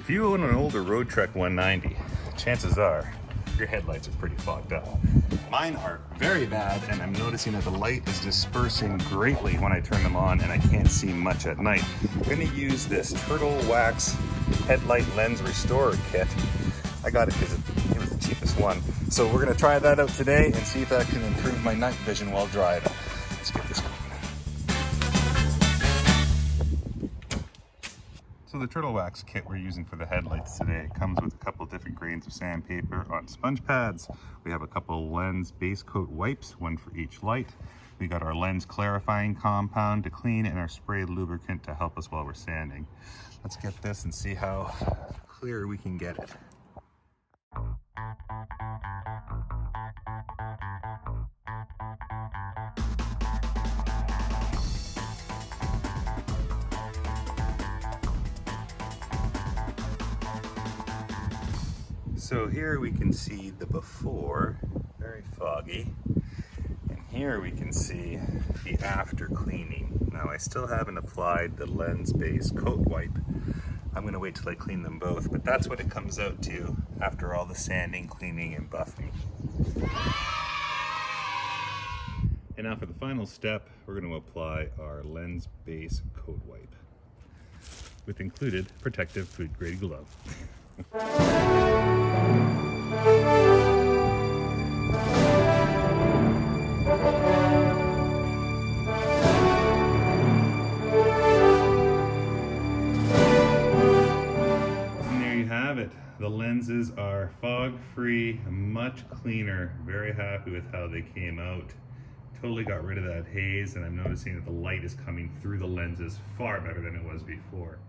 If you own an older Roadtrek 190, chances are your headlights are pretty fogged up. Mine are very bad, and I'm noticing that the light is dispersing greatly when I turn them on and I can't see much at night. I'm gonna use this Turtle Wax Headlight Lens Restorer Kit. I got it because it was the cheapest one. So we're gonna try that out today and see if that can improve my night vision while driving. Let's get this going. So the Turtle Wax kit we're using for the headlights today comes with a couple different grains of sandpaper on sponge pads. We have a couple lens base coat wipes, one for each light. We got our lens clarifying compound to clean and our spray lubricant to help us while we're sanding. Let's get this and see how clear we can get it. So here we can see the before, very foggy, and here we can see the after cleaning. Now I still haven't applied the lens base coat wipe. I'm gonna wait till I clean them both, but that's what it comes out to after all the sanding, cleaning, and buffing. And now for the final step, we're gonna apply our lens base coat wipe with included protective food grade glove. The lenses are fog-free, much cleaner. Very happy with how they came out. Totally got rid of that haze, and I'm noticing that the light is coming through the lenses far better than it was before.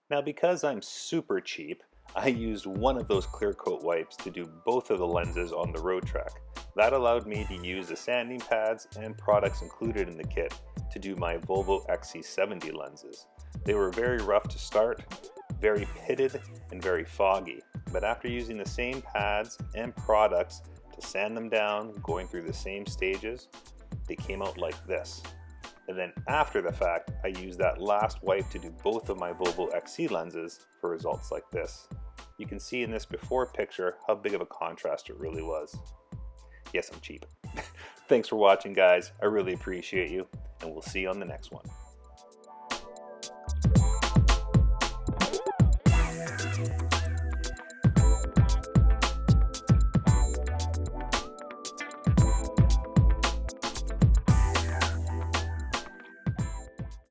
Now, because I'm super cheap, I used one of those clear coat wipes to do both of the lenses on the Roadtrek. That allowed me to use the sanding pads and products included in the kit to do my Volvo XC70 lenses. They were very rough to start, very pitted, and very foggy. But after using the same pads and products to sand them down, going through the same stages, they came out like this. And then after the fact, I used that last wipe to do both of my Volvo XC lenses for results like this. You can see in this before picture how big of a contrast it really was. Yes, I'm cheap. Thanks for watching, guys. I really appreciate you, and we'll see you on the next one.